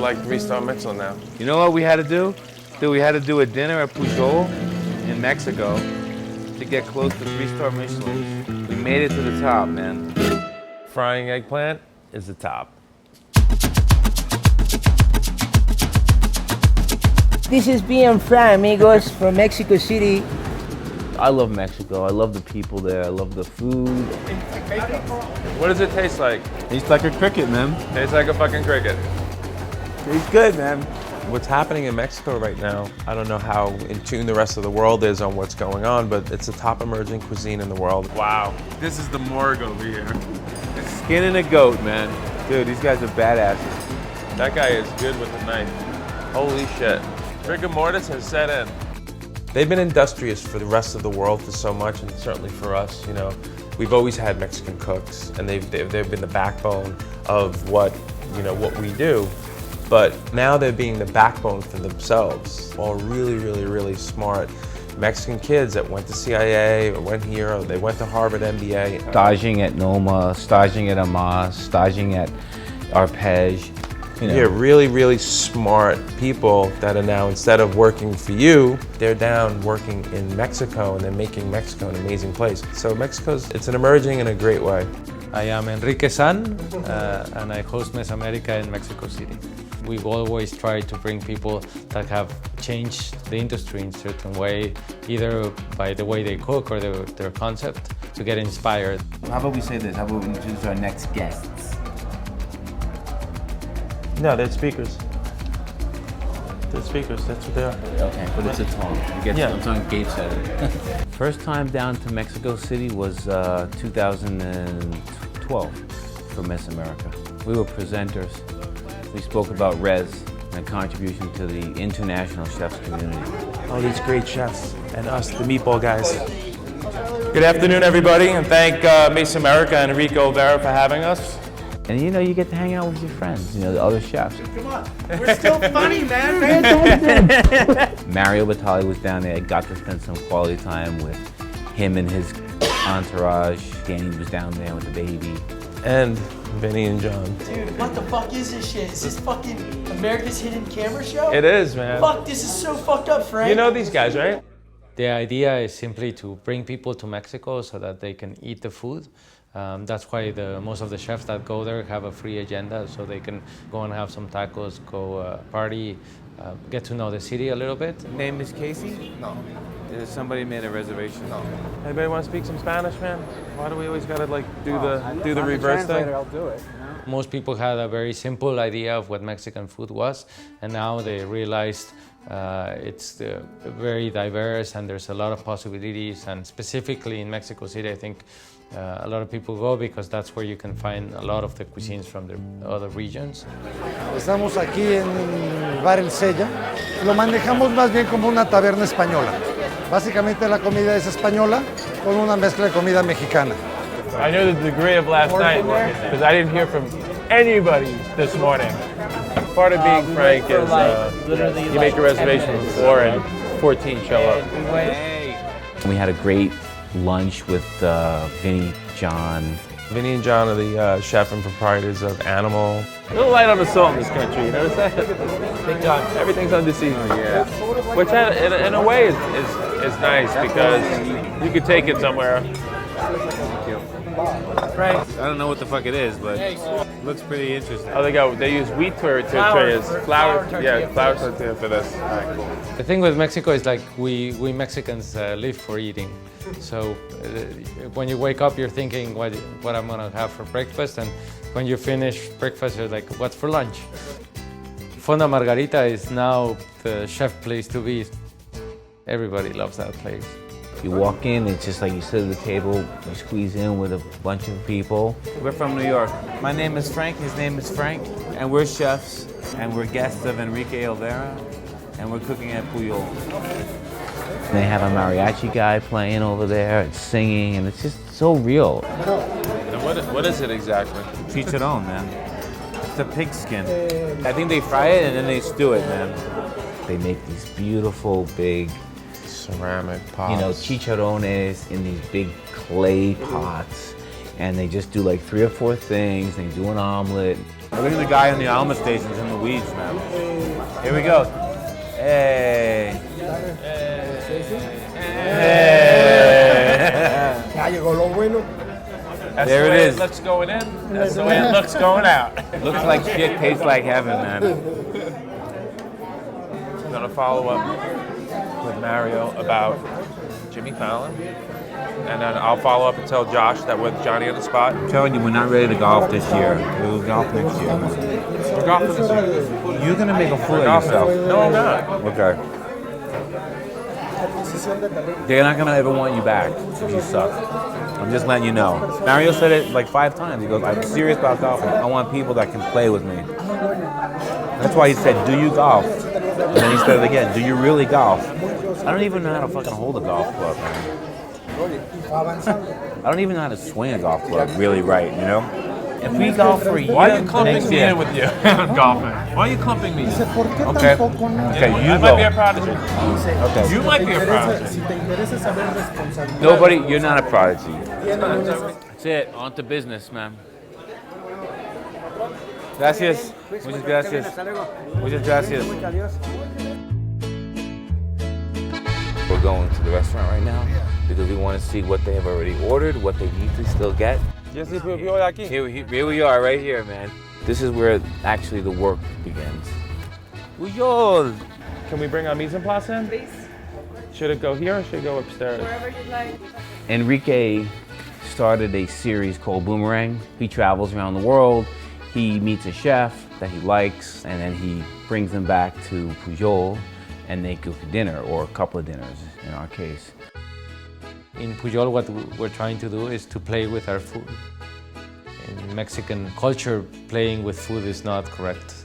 like 3-star Michelin now. You know what we had to do? Dude, we had to do a dinner at Pujol in Mexico to get close to 3-star Michelin. We made it to the top, man. Frying eggplant is the top. This is Bien Fry, amigos, from Mexico City. I love Mexico. I love the people there. I love the food. What does it taste like? Tastes like a cricket, man. Tastes like a fucking cricket. Tastes good, man. What's happening in Mexico right now, I don't know how in tune the rest of the world is on what's going on, but it's the top emerging cuisine in the world. Wow, this is the morgue over here. Skinning a goat, man. Dude, these guys are badasses. That guy is good with a knife. Holy shit. Rigor mortis has set in. They've been industrious for the rest of the world for so much, and certainly for us, you know. We've always had Mexican cooks, and they've been the backbone of what we do. But now they're being the backbone for themselves. All really, really, really smart Mexican kids that went to CIA or went here, or they went to Harvard MBA. Staging at Noma, staging at Amas, staging at Arpege. You know. Yeah, really, really smart people that are now, instead of working for you, they're down working in Mexico, and they're making Mexico an amazing place. So it's an emerging in a great way. I am Enrique San, and I host Mesamerica in Mexico City. We've always tried to bring people that have changed the industry in a certain way, either by the way they cook or their concept, to get inspired. How about we say this? How about we introduce our next guests? No, they're speakers. They're speakers, that's what they are. Okay, but it's a tongue. I'm talking gate setting. First time down to Mexico City was 2012 for Mesamerica. We were presenters. We spoke about res and contribution to the international chefs community. All these great chefs and us, the meatball guys. Good afternoon, everybody, and thank Mesamerica and Enrique Olvera for having us. And you know, you get to hang out with your friends, you know, the other chefs. Come on, we're still funny, man. Mario Batali was down there. I got to spend some quality time with him and his entourage. Danny was down there with the baby. And Vinny and John. Dude, what the fuck is this shit? Is this fucking America's Hidden Camera Show? It is, man. Fuck, this is so fucked up, Frank. You know these guys, right? The idea is simply to bring people to Mexico so that they can eat the food. That's why most of the chefs that go there have a free agenda, so they can go and have some tacos, go party, get to know the city a little bit. Name is Casey? No. Somebody made a reservation? No. Anybody want to speak some Spanish, man? Why do we always gotta do the reverse thing? I'll do it. Most people had a very simple idea of what Mexican food was, and now they realized it's very diverse and there's a lot of possibilities. And specifically in Mexico City, I think a lot of people go because that's where you can find a lot of the cuisines from the other regions. Estamos aquí en el bar El Sella. Lo manejamos más bien como una taberna española. Básicamente la comida es española con una mezcla de comida mexicana. I know the degree of last night because I didn't hear from anybody this morning. Part of being frank is you make a reservation before and 14 show up. We had a great lunch with Vinny, John. Vinny and John are the chef and proprietors of Animal. A little light on the salt in this country, you notice that? Big time. Everything's under seasoning, yeah. Which in a way is nice because you could take it somewhere. Right. I don't know what the fuck it is, but it looks pretty interesting. Oh, they use wheat tortillas, flour tortilla for this. All right, cool. The thing with Mexico is like we Mexicans live for eating. So when you wake up, you're thinking what I'm gonna have for breakfast, and when you finish breakfast, you're like, what's for lunch? Fonda Margarita is now the chef place to be. Everybody loves that place. You walk in, it's just like you sit at the table, you squeeze in with a bunch of people. We're from New York. My name is Frank, his name is Frank, and we're chefs, and we're guests of Enrique Olvera, and we're cooking at Pujol. And they have a mariachi guy playing over there and singing, and it's just so real. And what is it exactly? Chicharron, man. It's a pig skin. I think they fry it and then they stew it, man. They make these beautiful big ceramic pots. You know, chicharrones in these big clay pots. And they just do like 3 or 4 things. They do an omelet. Look at the guy in the Alma stations in the weeds, man. Here we go. Hey. Ya llegó lo bueno. That's There the it way is. It looks going in. That's the way it looks going out. Looks like shit, tastes like heaven, man. I'm gonna follow up with Mario about Jimmy Fallon, and then I'll follow up and tell Josh that with Johnny on the spot. I'm telling you, we're not ready to golf this year. We'll golf next year. We're golfing this year. You're gonna make a fool of Golfing. yourself. No, I'm not. Okay. They're not gonna ever want you back if you suck. I'm just letting you know. Mario said it like 5 times. He goes, I'm serious about golfing. I want people that can play with me. That's why he said, do you golf? And then he said it again, do you really golf? I don't even know how to fucking hold a golf club, man. I don't even know how to swing a golf club really right, you know? If we golf for a year, Why are you clumping next me year. in with you golfing? Why are you clumping me in? Okay. Okay, you I go. might be a prodigy. Okay. You might be a prodigy. Nobody, you're not a prodigy. That's it. On to business, man. Gracias. Muchas gracias. Muchas gracias. We're going to the restaurant right now because we want to see what they have already ordered, what they need to still get. Here we are, right here, man. This is where actually the work begins. Pujol! Can we bring our mise en place in? Please, Should it go here or should it go upstairs? wherever you'd like. Enrique started a series called Boomerang. He travels around the world. He meets a chef that he likes, and then he brings them back to Pujol, and they cook a dinner, or a couple of dinners in our case. In Pujol, what we're trying to do is to play with our food. In Mexican culture, playing with food is not correct.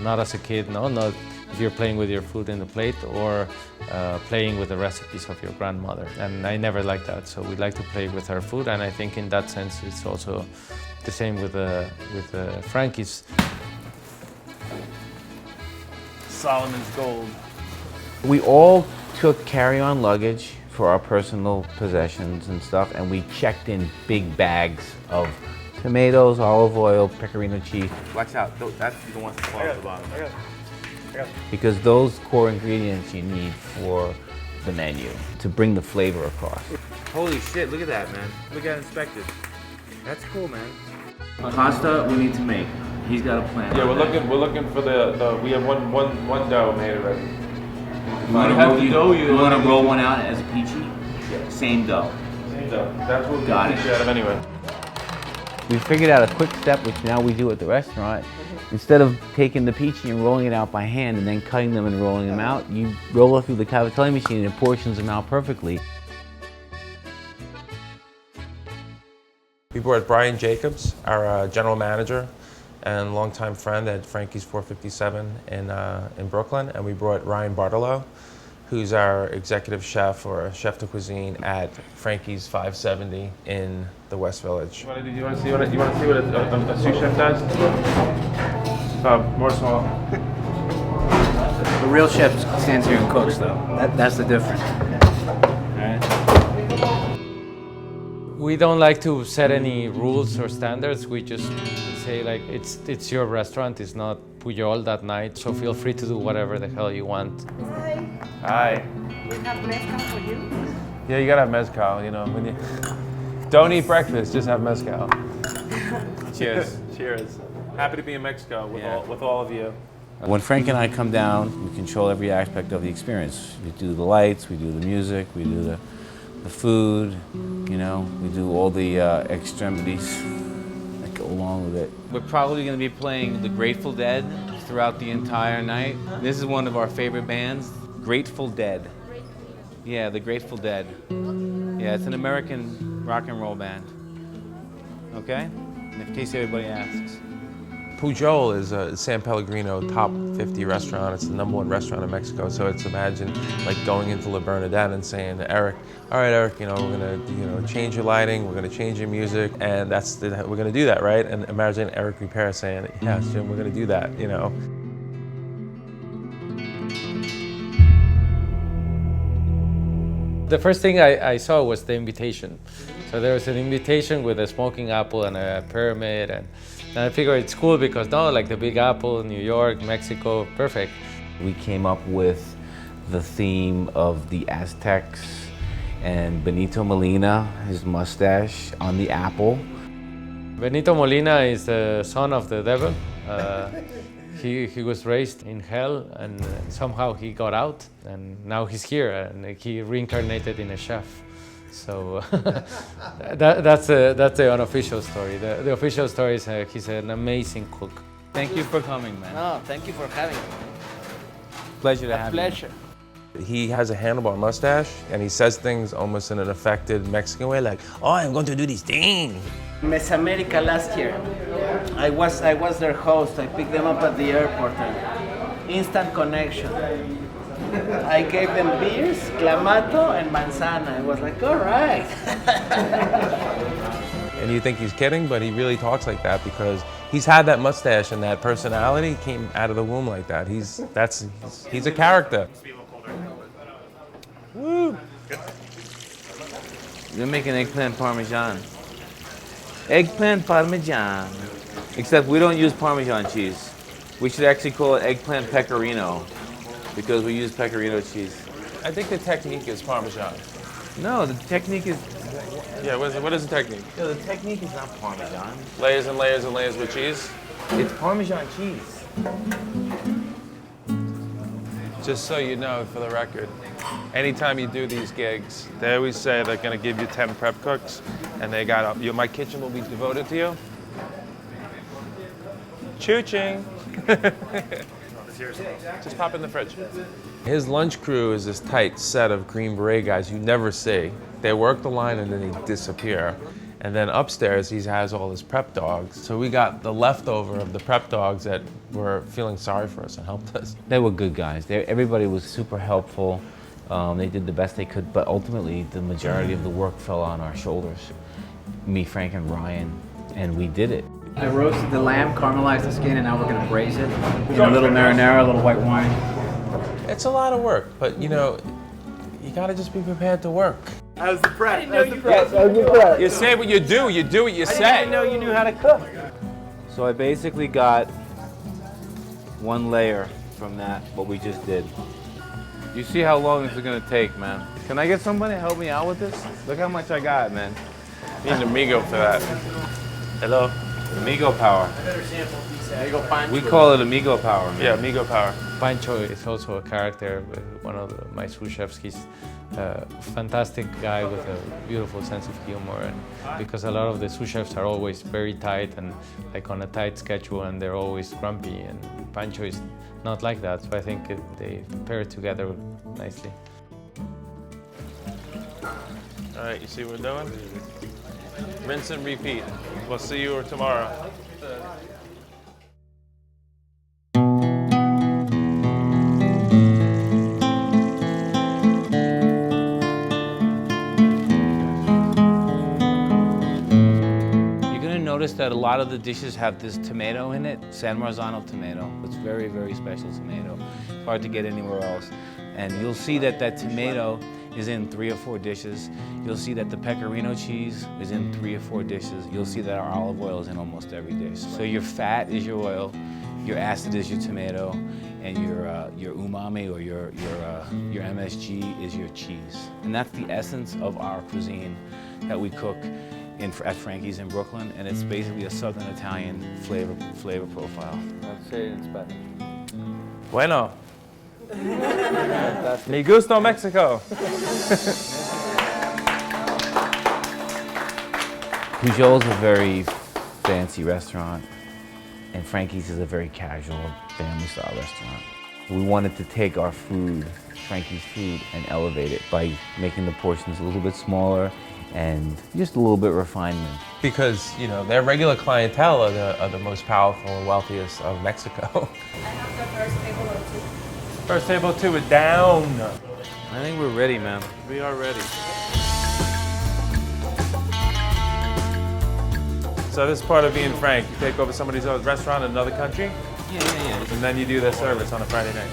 Not as a kid, no, not if you're playing with your food in the plate or playing with the recipes of your grandmother. And I never liked that, so we like to play with our food, and I think in that sense it's also the same with Frankie's. Solomon's gold. We all took carry-on luggage for our personal possessions and stuff, and we checked in big bags of tomatoes, olive oil, pecorino cheese. Watch out, that's the one that falls at the bottom. Because those core ingredients you need for the menu to bring the flavor across. Holy shit, look at that, man. We got inspected. That's cool, man. Pasta we need to make. He's got a plan. Yeah, we're looking for the we have one dough made already. You want to roll one out as a peachy? Yeah. Same dough. Same dough. That's what we Got get it. out of anyway. We figured out a quick step, which now we do at the restaurant. Instead of taking the peachy and rolling it out by hand and then cutting them and rolling them out, you roll it through the cavatelli machine and it portions them out perfectly. We brought Brian Jacobs, our general manager and longtime friend at Frankie's 457 in Brooklyn, and we brought Ryan Bartolo, who's our executive chef or chef de cuisine at Frankie's 570 in the West Village. You want to see what a sous chef does? More small. The real chef stands here and cooks, though. That's the difference. We don't like to set any rules or standards. We just say like it's your restaurant. It's not Pujol that night, so feel free to do whatever the hell you want. Hi. We have mezcal for you. Yeah, you gotta have mezcal. You know, when you don't eat breakfast, just have mezcal. Cheers. Cheers. Happy to be in Mexico with all of you. When Frank and I come down, we control every aspect of the experience. We do the lights, we do the music, we do the food, you know, we do all the extremities that go along with it. We're probably going to be playing the Grateful Dead throughout the entire night. This is one of our favorite bands, Grateful Dead. Yeah, the Grateful Dead. Yeah, it's an American rock and roll band. Okay? In case everybody asks. Pujol is a San Pellegrino top 50 restaurant. It's the #1 restaurant in Mexico. So it's imagine like going into La Bernadette and saying to Eric, all right, Eric, you know, we're gonna change your lighting, we're gonna change your music, and we're gonna do that, right? And imagine Eric Ripera saying, yes, Jim, we're gonna do that, you know. The first thing I saw was the invitation. So there was an invitation with a smoking apple and a pyramid, and And I figure it's cool because like the Big Apple, New York, Mexico, perfect. We came up with the theme of the Aztecs and Benito Molina, his mustache on the apple. Benito Molina is the son of the devil. He was raised in hell and somehow he got out and now he's here and he reincarnated in a chef. So that's the unofficial story. The official story is he's an amazing cook. Thank you for coming, man. No, thank you for having me. Pleasure to have you. Pleasure. He has a handlebar mustache and he says things almost in an affected Mexican way, like, oh, I'm going to do this thing. Mesamerica last year. I was their host. I picked them up at the airport. And instant connection. I gave them beers, clamato, and manzana. I was like, all right. And you think he's kidding, but he really talks like that because he's had that mustache and that personality came out of the womb like that. He's a character. Woo! You're making eggplant parmesan. Eggplant parmesan. Except we don't use Parmesan cheese. We should actually call it eggplant pecorino because we use pecorino cheese. I think the technique is Parmesan. No, the technique is... Yeah, what is the technique? No, the technique is not Parmesan. Layers and layers and layers with cheese? It's Parmesan cheese. Just so you know, for the record, anytime you do these gigs, they always say they're going to give you 10 prep cooks, and they got my kitchen will be devoted to you. Choo-ching. Just pop in the fridge. His lunch crew is this tight set of Green Beret guys you never see. They work the line and then they disappear. And then upstairs, he has all his prep dogs. So we got the leftover of the prep dogs that were feeling sorry for us and helped us. They were good guys. Everybody was super helpful. They did the best they could, but ultimately the majority of the work fell on our shoulders. Me, Frank, and Ryan, and we did it. I roasted the lamb, caramelized the skin, and now we're gonna braise it. In a little marinara, a little white wine. It's a lot of work, but you know, you gotta just be prepared to work. How's the prep? How's the prep? You say what you do what you say. I didn't know you knew how to cook. So I basically got one layer from that, what we just did. You see how long this is gonna take, man. Can I get somebody to help me out with this? Look how much I got, man. Need an amigo for that. Hello? Amigo power. Pancho. We call it amigo power, man. Yeah, amigo power. Pancho is also a character, one of my sous chefs. He's a fantastic guy with a beautiful sense of humor, and because a lot of the sous chefs are always very tight and like on a tight schedule, and they're always grumpy, and Pancho is not like that, so I think they pair together nicely. All right, you see what we're doing? Rinse and repeat. We'll see you tomorrow. Notice that a lot of the dishes have this tomato in it, San Marzano tomato. It's very, very special tomato. It's hard to get anywhere else. And you'll see that that tomato is in 3 or 4 dishes. You'll see that the pecorino cheese is in 3 or 4 dishes. You'll see that our olive oil is in almost every dish. So your fat is your oil, your acid is your tomato, and your umami or your MSG is your cheese. And that's the essence of our cuisine that we cook at Frankie's in Brooklyn, and it's basically a Southern Italian flavor profile. Let's say it in Spanish. Bueno. Mi gusto Mexico. Pujol's a very fancy restaurant, and Frankie's is a very casual, family-style restaurant. We wanted to take our food, Frankie's food, and elevate it by making the portions a little bit smaller and just a little bit refinement. Because, you know, their regular clientele are the most powerful and wealthiest of Mexico. I have the first table or 2. First table 2 is down. I think we're ready, man. We are ready. So this is part of being Frank. You take over somebody's restaurant in another country, Yeah. and then you do their service on a Friday night.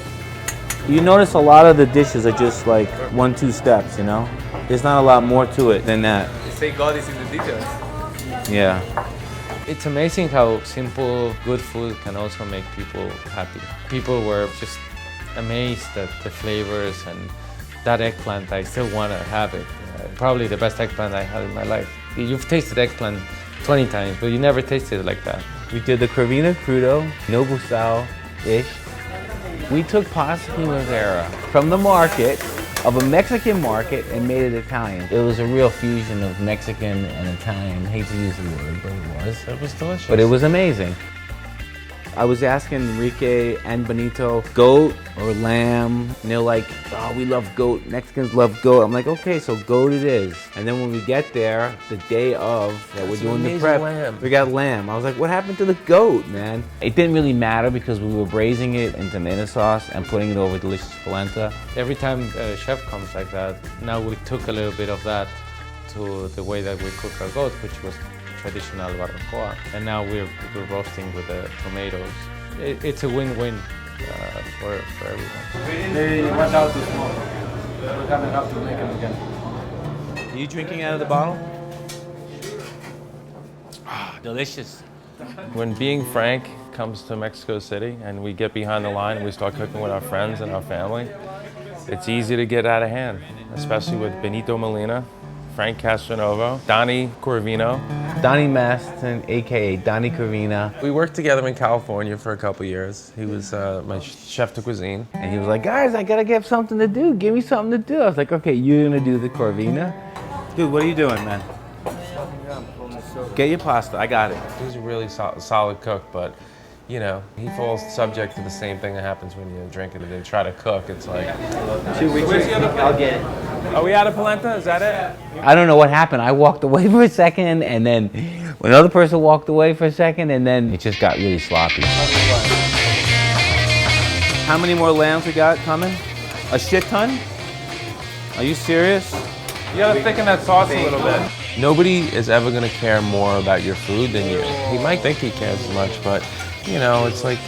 You notice a lot of the dishes are just like 1-2 steps, you know? There's not a lot more to it than that. They say God is in the details. Yeah. It's amazing how simple, good food can also make people happy. People were just amazed at the flavors, and that eggplant, I still want to have it. Probably the best eggplant I had in my life. You've tasted eggplant 20 times, but you never tasted it like that. We did the Corvina crudo, noble style-ish. We took pasta primavera from the market, of a Mexican market, and made it Italian. It was a real fusion of Mexican and Italian. I hate to use the word, but it was. It was delicious. But it was amazing. I was asking Enrique and Benito, goat or lamb? And they're like, oh, we love goat. Mexicans love goat. I'm like, okay, so goat it is. And then when we get there, the day of that we're doing the prep, we got lamb. I was like, what happened to the goat, man? It didn't really matter because we were braising it in tomato sauce and putting it over delicious polenta. Every time a chef comes like that, now we took a little bit of that to the way that we cook our goat, which was traditional barbacoa, and now we're roasting with the tomatoes. It's a win-win for everyone. They went out to smoke. We're gonna have to make them again. Are you drinking out of the bottle? Delicious. When Being Frank comes to Mexico City and we get behind the line and we start cooking with our friends and our family, it's easy to get out of hand, especially with Benito Molina, Frank Castronovo, Donnie Corvino. Donnie Maston, AKA Donnie Corvina. We worked together in California for a couple years. He was my chef de cuisine. And he was like, guys, I gotta get something to do. Give me something to do. I was like, okay, you're gonna do the Corvina? Dude, what are you doing, man? Get your pasta, I got it. He's a really solid cook, but you know, he falls subject to the same thing that happens when you drink it and then try to cook. It's like, 2 weeks. Where's the other plate? I'll get it. Are we out of polenta? Is that it? I don't know what happened. I walked away for a second, and then another person walked away for a second, and then it just got really sloppy. How many more lambs we got coming? A shit ton? Are you serious? You gotta thicken that sauce a little bit. Nobody is ever gonna care more about your food than you. He might think he cares as much, but you know, it's like,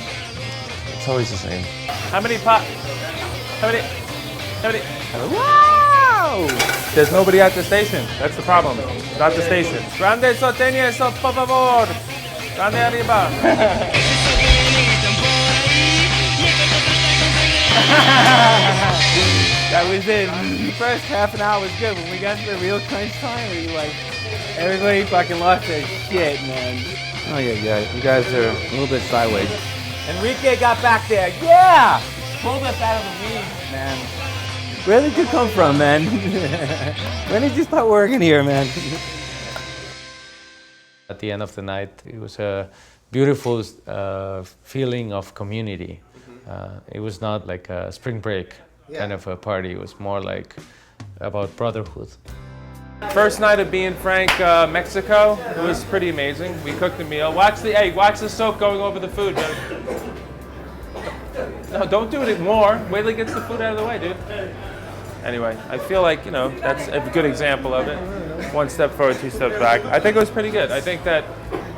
it's always the same. How many pot? How many? Wow! There's nobody at the station. That's the problem. Not the station. Grande soteña, eso, por favor. Grande arriba. That was it. The first half an hour was good. When we got to the real crunch time, we were like, everybody fucking lost their shit, man. Oh yeah, you guys are a little bit sideways. Enrique got back there. Yeah! Pulled us out of the weeds, man. Where did you come from, man? When did you start working here, man? At the end of the night, it was a beautiful feeling of community. It was not like a spring break kind of a party. It was more like about brotherhood. First night of Being Frank, Mexico, it was pretty amazing. We cooked a meal. Watch the soap going over the food, dude. No, don't do it more. Wait till he gets the food out of the way, dude. Anyway, I feel like, you know, that's a good example of it. One step forward, two steps back. I think it was pretty good. I think that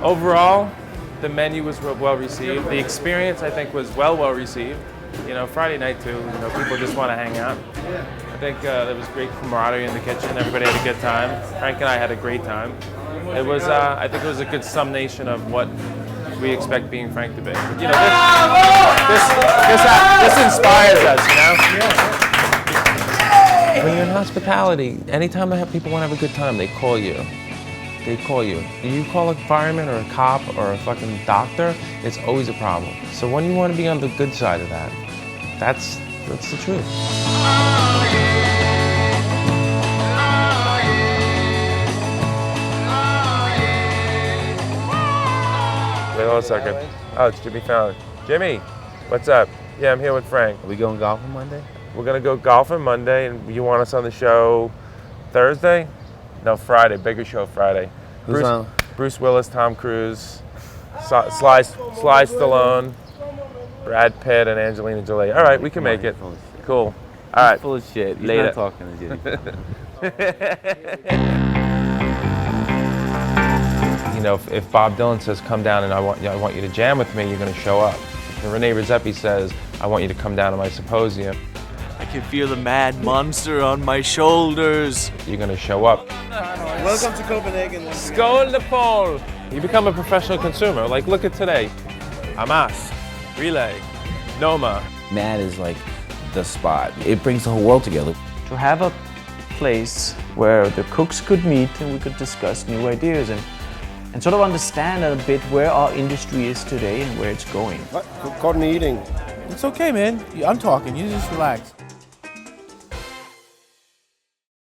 overall, the menu was well received. The experience, I think, was well received. You know, Friday night too, you know, people just want to hang out. I think there was great camaraderie in the kitchen. Everybody had a good time. Frank and I had a great time. It was, I think it was a good summation of what we expect Being Frank to be. You know, this inspires us, you know? When you're in hospitality, anytime people want to have a good time, they call you. They call you. And you call a fireman or a cop or a fucking doctor, it's always a problem. So when you want to be on the good side of that, that's the truth. Wait hold a second. Oh, it's Jimmy Fallon. Jimmy, what's up? Yeah, I'm here with Frank. Are we going golfing Monday? We're gonna go golfing Monday, and you want us on the show Thursday? No, Friday. Bigger show Friday. Who's on? Bruce Willis, Tom Cruise, Sly Stallone, Brad Pitt, and Angelina Jolie. All right, we can make it. Cool. All right. Full of shit. He's Later. not talking to you. You know, if Bob Dylan says, come down and I want you to jam with me, you're going to show up. If Rene Redzepi says, I want you to come down to my symposium, I can feel the mad monster on my shoulders. you're going to show up. Welcome to Copenhagen. Skål de Paul! You become a professional consumer. Like, look at today. Amas, Relay, Noma. Mad is like the spot. It brings the whole world together. To have a place where the cooks could meet and we could discuss new ideas and sort of understand a bit where our industry is today and where it's going. Caught me eating. It's okay, man. I'm talking. You just relax.